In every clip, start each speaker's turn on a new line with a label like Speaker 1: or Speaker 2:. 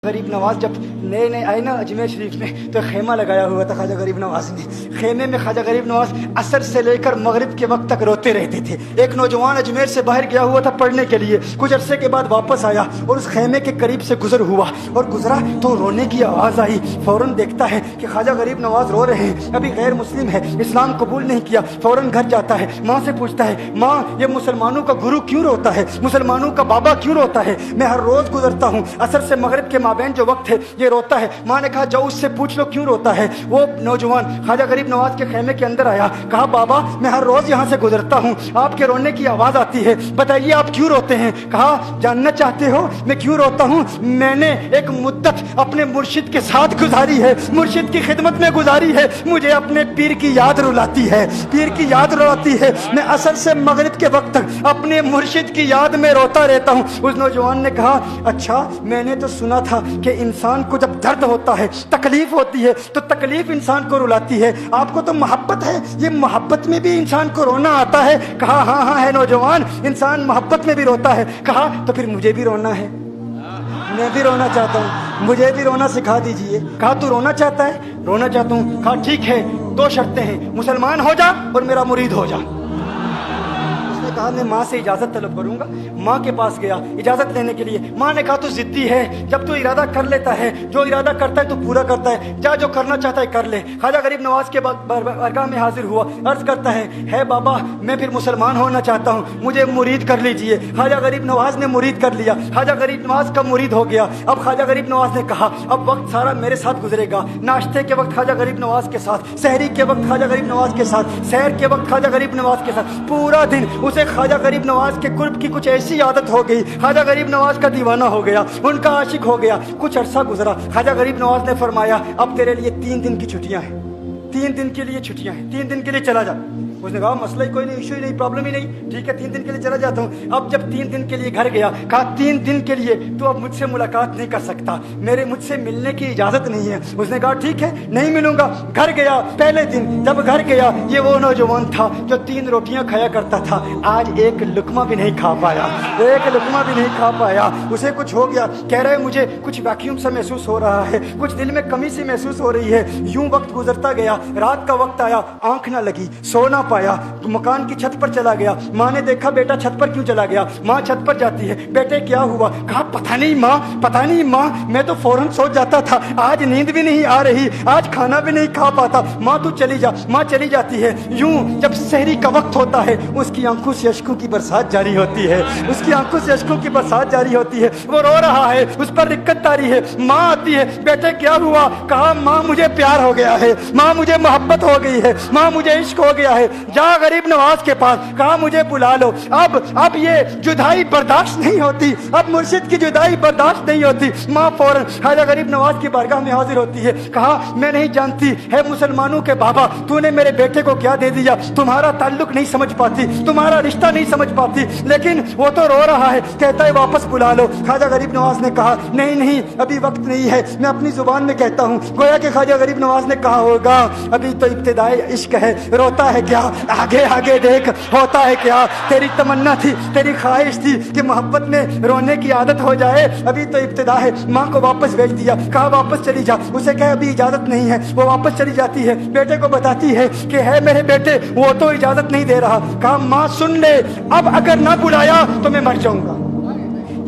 Speaker 1: غریب نواز جب نئے نئے آئے نا اجمیر شریف میں تو خیمہ لگایا ہوا تھا خواجہ غریب نواز نے. خیمے میں خواجہ غریب نواز عصر سے لے کر مغرب کے وقت تک روتے رہتے تھے. ایک نوجوان اجمیر سے باہر گیا ہوا تھا پڑھنے کے لیے, کچھ عرصے کے بعد واپس آیا اور اس خیمے کے قریب سے گزر ہوا اور گزرا تو رونے کی آواز آئی. فوراً دیکھتا ہے کہ خواجہ غریب نواز رو رہے ہیں, ابھی غیر مسلم ہے, اسلام قبول نہیں کیا. فوراً گھر جاتا ہے, ماں سے پوچھتا ہے, ماں یہ مسلمانوں کا گرو کیوں روتا ہے, مسلمانوں کا بابا کیوں روتا ہے؟ میں ہر روز گزرتا ہوں, عصر سے مغرب کے مابین جو وقت ہے یہ روتا ہے. ماں نے کہا جاؤ اس سے پوچھ لو کیوں روتا ہے. وہ نوجوان خواجہ غریب نواز کے خیمے کے اندر آیا, کہا بابا میں ہر روز یہاں سے گزرتا ہوں, آپ کے رونے کی آواز آتی ہے, بتائیے آپ کیوں روتے ہیں؟ کہا جاننا چاہتے ہو میں کیوں روتا ہوں؟ میں نے ایک مدت اپنے مرشد کے ساتھ گزاری ہے, مرشد کی خدمت میں گزاری ہے, مجھے اپنے پیر کی یاد رلاتی ہے, پیر کی یاد رلاتی ہے. میں عصر سے مغرب کے وقت تک اپنے مرشد کی یاد میں روتا رہتا ہوں. اس نوجوان نے کہا اچھا میں نے تو سنا تھا کہ انسان کو جب درد ہوتا ہے, تکلیف ہوتی ہے تو تکلیف انسان کو رلاتی ہے, آپ کو تو محبت ہے, یہ محبت میں بھی انسان کو رونا آتا ہے. کہا ہاں ہاں ہے نوجوان, انسان محبت میں بھی روتا ہے. کہا تو پھر مجھے بھی رونا ہے, میں بھی رونا چاہتا ہوں, مجھے بھی رونا سکھا دیجئے. کہا تو رونا چاہتا ہے؟ رونا چاہتا ہوں. کہا ٹھیک ہے, دو شرطیں ہیں, مسلمان ہو جا اور میرا مرید ہو جا. کہا میں ماں سے اجازت طلب کروں گا. ماں کے پاس گیا اجازت لینے کے لیے. ماں نے کہا تو ضدی ہے, جب تو ارادہ کر لیتا ہے, جو ارادہ کرتا ہے تو پورا کرتا ہے, جا جو کرنا چاہتا ہے کر لے. خواجہ غریب نواز کے بارگاہ میں حاضر ہوا, عرض کرتا ہے بابا میں پھر مسلمان ہونا چاہتا ہوں, مجھے مرید کر لیجئے. خواجہ غریب نواز نے مرید کر لیا, خواجہ غریب نواز کا مرید ہو گیا. اب خواجہ غریب نواز نے کہا اب وقت سارا میرے ساتھ گزرے گا, ناشتے کے وقت خواجہ غریب نواز کے ساتھ, سحری کے وقت خواجہ غریب نواز کے ساتھ, سحر کے وقت خواجہ غریب نواز کے ساتھ, پورا دن اسے خواجہ غریب نواز کے قرب کی کچھ ایسی عادت ہو گئی, خواجہ غریب نواز کا دیوانہ ہو گیا, ان کا عاشق ہو گیا. کچھ عرصہ گزرا, خواجہ غریب نواز نے فرمایا اب تیرے لیے 3 دن کی چھٹیاں ہیں, 3 دن کے لیے چھٹیاں ہیں, 3 دن کے لیے چلا جا. اس نے کہا مسئلہ ہی کوئی نہیں, ایشو ہی نہیں, پرابلم ہی نہیں, ٹھیک ہے 3 دن کے لیے چلا جاتا ہوں. اب جب 3 دن کے لیے گھر گیا, کہا 3 دن کے لیے تو اب مجھ سے ملاقات نہیں کر سکتا, مجھ سے ملنے کی اجازت نہیں ہے. اس نے کہا ٹھیک ہے نہیں ملوں گا. گھر گیا, پہلے دن جب گھر گیا یہ وہ نوجوان تھا جو 3 روٹیاں کھایا کرتا تھا, آج ایک لقمہ بھی نہیں کھا پایا, ایک لقمہ بھی نہیں کھا پایا. اسے کچھ ہو گیا, کہہ رہے مجھے کچھ ویکیوم سا محسوس ہو رہا ہے, کچھ دل میں کمی سی محسوس ہو رہی ہے. یوں وقت گزرتا گیا, رات کا وقت آیا, آنکھ نہ لگی, سو نہ پایا, مکان کی چھت پر چلا گیا. ماں نے دیکھا بیٹا چھت پر کیوں چلا گیا؟ ماں چھت پر جاتی ہے, بیٹے کیا ہوا؟ کہا پتہ نہیں ماں, پتہ نہیں ماں, میں تو فوراً سو جاتا تھا, آج نیند بھی نہیں آ رہی, آج کھانا بھی نہیں کھا پاتا. ماں تو چلی جا. ماں چلی جاتی ہے. یوں جب سحری کا وقت ہوتا ہے اس کی آنکھوں سے اشکوں کی برسات جاری ہوتی ہے, اس کی آنکھوں سے اشکوں کی برسات جاری ہوتی ہے. وہ رو رہا ہے, اس پر رکت تاری ہے. ماں آتی ہے, بیٹے کیا ہوا؟ کہا ماں مجھے پیار ہو گیا ہے, ماں مجھے محبت ہو گئی ہے, ماں مجھے عشق ہو گیا ہے. جا غریب نواز کے پاس, کہا مجھے بلا لو. اب یہ جدائی برداشت نہیں ہوتی, اب مرشد کی جدائی برداشت نہیں ہوتی. ماں فوراً خواجہ غریب نواز کی بارگاہ میں حاضر ہوتی ہے. کہا میں نہیں جانتی ہے مسلمانوں کے بابا, تو نے میرے بیٹے کو کیا دے دیا, تمہارا تعلق نہیں سمجھ پاتی, تمہارا رشتہ نہیں سمجھ پاتی, لیکن وہ تو رو رہا ہے, کہتا ہے واپس بلا لو. خواجہ غریب نواز نے کہا نہیں نہیں ابھی وقت نہیں ہے, میں اپنی زبان میں کہتا ہوں. گویا کہ خواجہ غریب نواز نے کہا ہوگا ابھی تو ابتدائی عشق ہے, روتا ہے کیا, آگے آگے دیکھ ہوتا ہے کیا. تیری تمنا تھی, تیری خواہش تھی کہ محبت میں رونے کی عادت ہو جائے, ابھی تو ابتدا ہے. ماں کو واپس بھیج دیا, کہا واپس چلی جا. اسے کہا ابھی اجازت نہیں ہے, وہ واپس چلی جاتی ہے. بیٹے کو بتاتی ہے کہ ہے میرے بیٹے, وہ تو اجازت نہیں دے رہا. کہا ماں سن لے, اب اگر نہ بلایا تو میں مر جاؤں گا,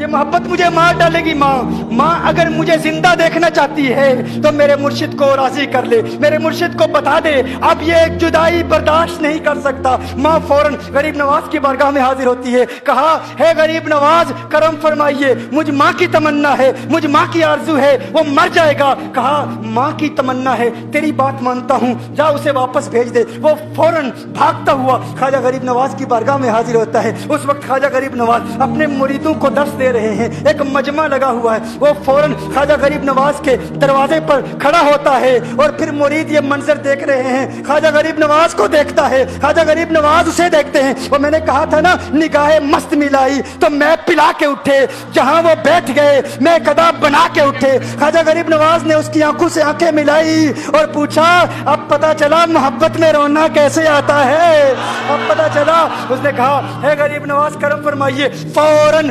Speaker 1: یہ محبت مجھے مار ڈالے گی. ماں اگر مجھے زندہ دیکھنا چاہتی ہے تو میرے مرشد کو راضی کر لے, میرے مرشد کو بتا دے اب یہ جدائی برداشت نہیں کر سکتا. ماں فوراً غریب نواز کی بارگاہ میں حاضر ہوتی ہے. کہا ہے غریب نواز کرم فرمائیے, مجھ ماں کی تمنا ہے, مجھ ماں کی آرزو ہے, وہ مر جائے گا. کہا ماں کی تمنا ہے, تیری بات مانتا ہوں, جا اسے واپس بھیج دے. وہ فوراً بھاگتا ہوا خواجہ غریب نواز کی بارگاہ میں حاضر ہوتا ہے. اس وقت خواجہ غریب نواز اپنے مریدوں کو درس دے رہے ہیں, ایک مجمع لگا ہوا ہے. وہ فوراً خواجہ غریب نواز کے دروازے پر کھڑا ہوتا ہے اور پھر مرید یہ منظر دیکھ رہے ہیں. خواجہ غریب نواز کو دیکھتا ہے, خواجہ غریب نواز اسے دیکھتے ہیں. وہ میں نے کہا تھا نا نگاہ مست ملائی تو میں پلا کے اٹھے, جہاں وہ بیٹھ گئے میں قدا بنا کے اٹھے. خواجہ غریب نواز نے اس کی آنکھوں سے آنکھیں ملائی اور پوچھا اب پتا چلا محبت میں رونا کیسے آتا ہے, اب پتا چلا. اس نے کہا ہے غریب نواز کرم فرمائیے. فوراً